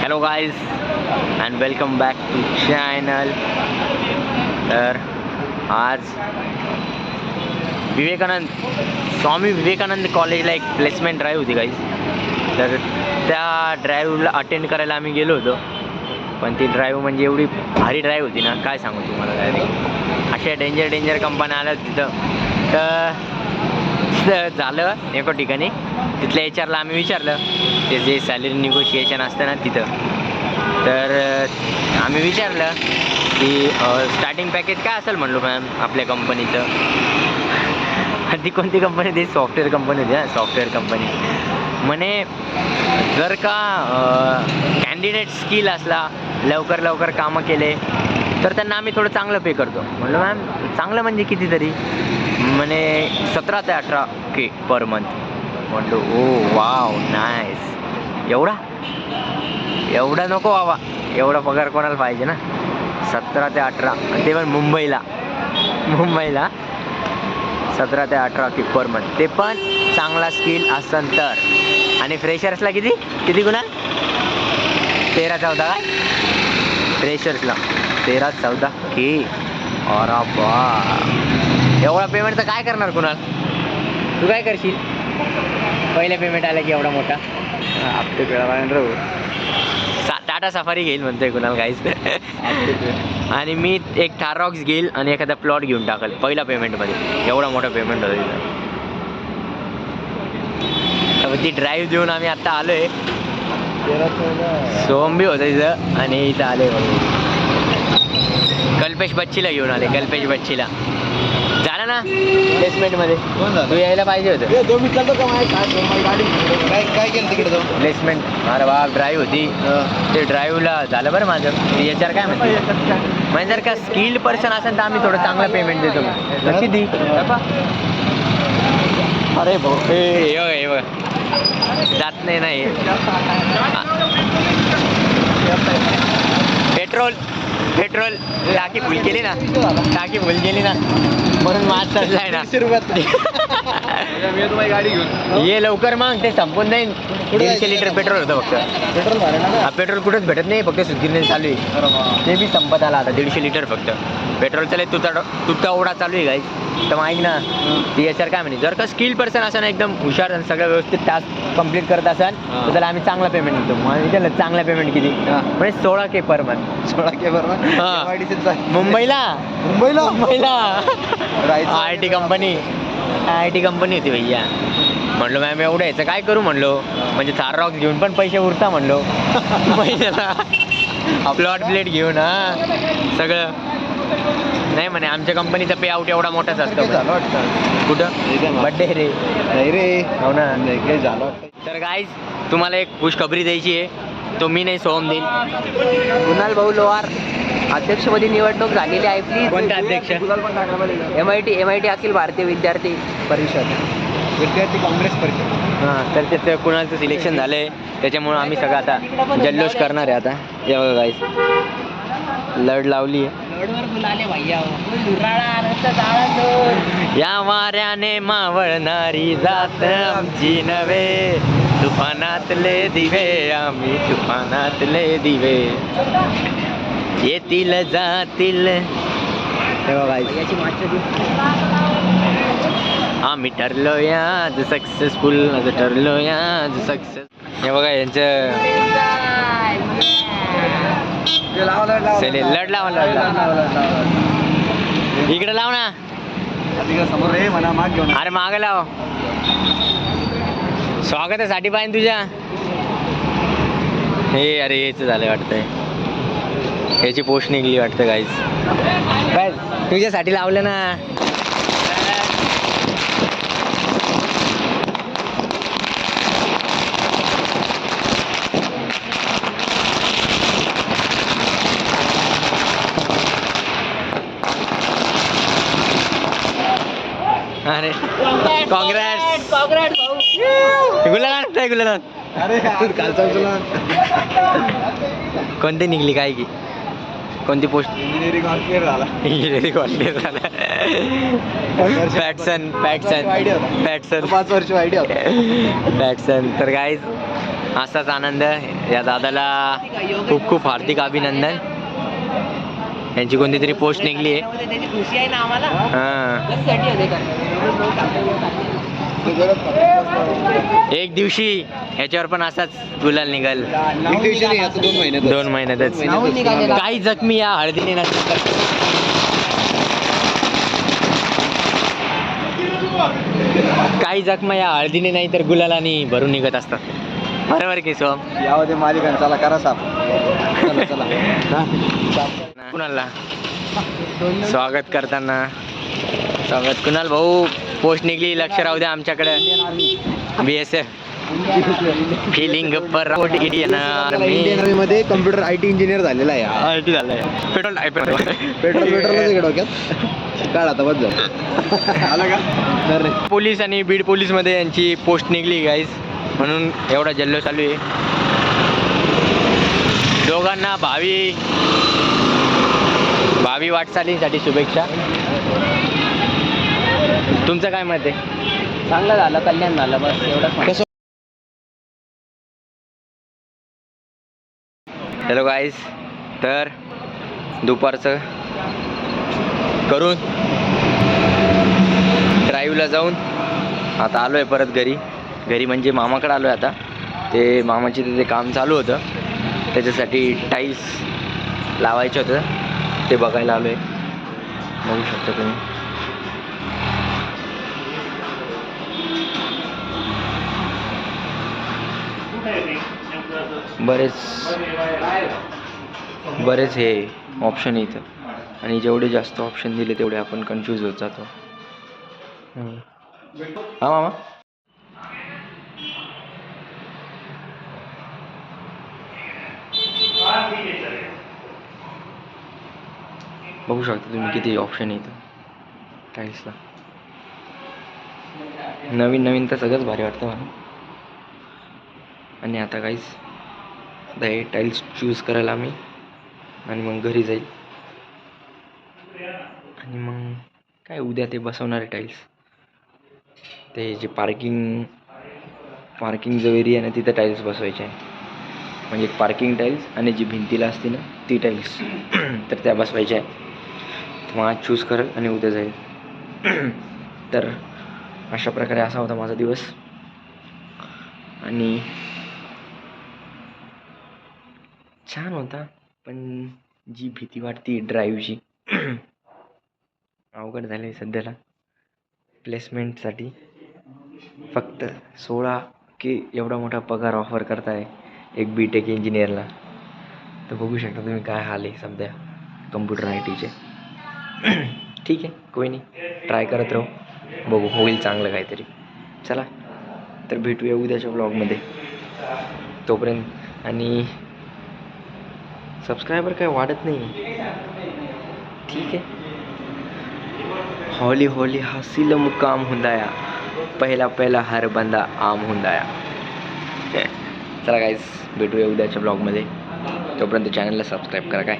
Hello guys and welcome back to channel. तर आज स्वामी विवेकानंद कॉलेजला एक प्लेसमेंट ड्राईव्ह होती गाईज. तर त्या ड्राईव्हला अटेंड करायला आम्ही गेलो होतो. पण ती ड्राईव्ह म्हणजे एवढी भारी ड्राईव्ह होती ना, काय सांगू तुम्हाला. डायरेक्ट अशा डेंजर कंपन्या आल्या तिथं. तर झालं एका ठिकाणी तिथल्या HR ला आम्ही विचारलं, ते जे सॅलरी निगोशिएशन असतं ना तिथं. तर आम्ही विचारलं की स्टार्टिंग पॅकेज काय असेल म्हणलो मॅम आपल्या कंपनीचं. ती कोणती कंपनी ती सॉफ्टवेअर कंपनी होती. सॉफ्टवेअर कंपनी म्हणे जर का कॅन्डिडेट स्किल असला, लवकर कामं केले तर त्यांना आम्ही थोडं चांगलं पे करतो. म्हणलं मॅम चांगलं म्हणजे किती तरी. म्हणे 17 ते 18K पर मंथ. म्हणलो ओ वाव नाईस. एवढा नको बाबा, एवढा पगार कोणाला पाहिजे ना. 17 ते 18 ते पण मुंबईला 17 ते 18K पर मंथ, ते पण चांगला स्किल असेल तर. आणि फ्रेशर्सला किती गुणा 13-14 काय फ्रेशर्सला 13-14K. अरे बा, एवढा पेमेंट तर काय करणार कुणाल. तू काय करशील पहिल्या पेमेंट आला की एवढा मोठा. हप्ते फेडायला टाटा सफारी घेईल म्हणतोय कुणाल काहीच. आणि मी एक थारॉक्स घेईल आणि एखादा प्लॉट घेऊन टाकल पहिला पेमेंटमध्ये. एवढा मोठा पेमेंट होता तिथं. ती ड्राईव्ह देऊन आम्ही आता आलोय. सोमबी होतं तिथं आणि इथं आलोय म्हणून कल्पेश बच्चीला घेऊन आले. कल्पेश बच्चीला झालं ना प्लेसमेंटमध्ये. तू यायला पाहिजे होतं. 2 मिनिट चालतो का गाडी. काय केलं तिकडे जाऊन प्लेसमेंट. अरे वा ड्राईव्ह होती. ते ड्राईव्हला झालं बरं माझं. HR काय म्हणते म्हणजे जर का स्किल्ड पर्सन असेल तर आम्ही थोडं चांगलं पेमेंट देतो. किती अरे भाऊ हे बघ जात नाही. पेट्रोल टाकी फुल केली ना म्हणून माझ चाललाय ना. 150 रुपयात मी तुम्हाला गाडी घेऊन ये लवकर मग ते संपून जाईल. 150 लिटर पेट्रोल होतं फक्त. पेट्रोल भरायला पेट्रोल कुठंच भेटत नाही, फक्त सुधीरने चालू आहे. ते बी संपत आला आता. 150 लिटर फक्त पेट्रोल चालेल. तुटता ओढा चालू आहे गाईज. तर मग ऐक ना, ती HR काय म्हणे जर का स्किल पर्सन असा ना, एकदम हुशार आणि सगळं व्यवस्थित टास्क कंप्लीट करत असाल तर त्याला आम्ही चांगला पेमेंट देतो. मग त्याला चांगला पेमेंट किती म्हणजे 16K पर मंथ. 16K बरोबर. मुंबईला IT कंपनी होती भैया. म्हणलो मॅम एवढं याचं काय करू म्हणलो. म्हणजे थारॉक्स घेऊन पण पैसे उरता म्हणलो. महिन्याला प्लॉट प्लेट घेऊन सगळं नाही म्हणे. आमच्या कंपनीचा पे आउट एवढा मोठाच असतो. कुठं बड्डे रे. नाही रे, हो ना. काही झालं. तर गाईज तुम्हाला एक खुशखबरी द्यायची आहे. तो मी नाही, सोहम देईल. कुणाल भाऊ लोहार अध्यक्षपदी निवडणूक झालेली आहे. प्लीज. कोणता अध्यक्ष? MIT अखिल भारतीय विद्यार्थी परिषद, विद्यार्थी काँग्रेस परिषद. हां, तर त्याचं कुणालचं सिलेक्शन झालं आहे. त्याच्यामुळं आम्ही सगळं आता जल्लोष करणार आहे. आता हे बघा गाईज लढ लावली आहे. या वाऱ्याने मावळणारी जात आमची नव्हे, तुफानातले दिवे आम्ही तुफानातले दिवे, येतील जातील. हे बघा आम्ही ठरलो आज सक्सेसफुल, ठरलो आज सक्सेस. हे बघा यांचं लढ लावा. इकडे लाव ना. समोर रे म्हणा, माग घेऊन. अरे मागे लाव. स्वागतासाठी पाहिजे तुझ्या. हे अरे याचं झालं वाटतंय. याची पोस्ट निघली वाटतं गाईज. काय तुझ्यासाठी लावलं ना. अरे काँग्रेस गुलाल. अरे कालचा कोणती निघली काय की कोणती पोस्ट? इंजिनिअरिंग क्लिअर झाला. पॅटसन 5 वर्ष आयडिया होता. पॅटसन. तर गाईज असाच आनंद. या दादाला खूप खूप हार्दिक अभिनंदन. यांची कोणती तरी पोस्ट निघली आहे. त्याची खुशी आहे ना आम्हाला. हां, त्यासाठी आहे ते करणार. एक दिवशी ह्याच्यावर पण असाच गुलाल निघाल. एक दिवशी नाही, आता 2 महिन्यात. 2 महिन्यातच. नाहून निघालेला. काही जखमी या हळदीने नसतात. काही जखमा या हळदीने नाही तर गुलालाने भरून निघत असतात. बरोबर की सोम? यामध्ये मालिकां चला करा साप. चला चला. कुणाला स्वागत करताना कुणाल भाऊ पोस्ट निघली, लक्ष राहू द्या आमच्याकडे. BSF फिलिंग पर इंडियन आर्मी मध्ये कम्प्युटर IT इंजिनियर झालेला आहे. IT झालंय. पेट्रोल पेट्रोलच डोक्यात काढ आता बस झालं. आला का? पोलीस आणि बीड पोलीसमध्ये यांची पोस्ट निघली गाईज, म्हणून एवढा जल्लोष चालू आहे. दोघांना भावी वाटचालीसाठी शुभेच्छा. तुमचं काय मत आहे? चांगलं झालं, कल्याण झालं, बस एवढंच. हॅलो गाईज, तर दुपारचं करून ड्राईव्हला जाऊन आता आलो आहे परत घरी म्हणजे मामाकडे आलो आहे. आता ते मामाचे तिथे काम चालू होतं, त्याच्यासाठी टाईल्स लावायचं होतं, ते बघायला आलो आहे. बघू शकता तुम्ही. बरेच हे ऑप्शन इथं, आणि जेवढे जास्त ऑप्शन दिले तेवढे आपण कन्फ्यूज होत जातो. हा मामा, बघू शकता तुम्ही किती ऑप्शन आहे इथं टाईल्सला. नवीन तर सगळंच भारी वाटतं मला. आणि आता काहीच हे टाईल्स चूज करायला मी, आणि मग घरी जाईल, आणि मग काय उद्या ते बसवणार आहे टाईल्स. ते जे पार्किंग जो एरिया आहे ना, तिथं टाईल्स बसवायचे आहे. म्हणजे पार्किंग टाईल्स आणि जी भिंतीला असते ना ती टाईल्स तर त्या बसवायच्या आहे. मग आज चूज करेल आणि उद्या जाईल. तर अशा प्रकारे असा होता माझा दिवस. आणि छान होता, पण जी भीती वाटते ड्राईव्हची अवघड झालं आहे सध्याला. प्लेसमेंटसाठी फक्त 16K एवढा मोठा पगार ऑफर करताय एक BTech इंजिनियरला. तर बघू शकता तुम्ही काय हाल आहे सध्या कम्प्युटर ITचे. ठीक आहे, कोई नाही, ट्राय करत राहू, बघू होईल चांगलं काहीतरी. चला तर भेटूया उद्याच्या ब्लॉगमध्ये. तोपर्यंत, आणि सबस्क्रायबर काय वाढत नाही, ठीक आहे. हौली हौली हासिल मुकाम हुंदाया, पहिला हर बंदा आम हुंदाया. चला गाईज, भेटूया उद्याच्या ब्लॉगमध्ये. तोपर्यंत चॅनलला सबस्क्राईब करा काय.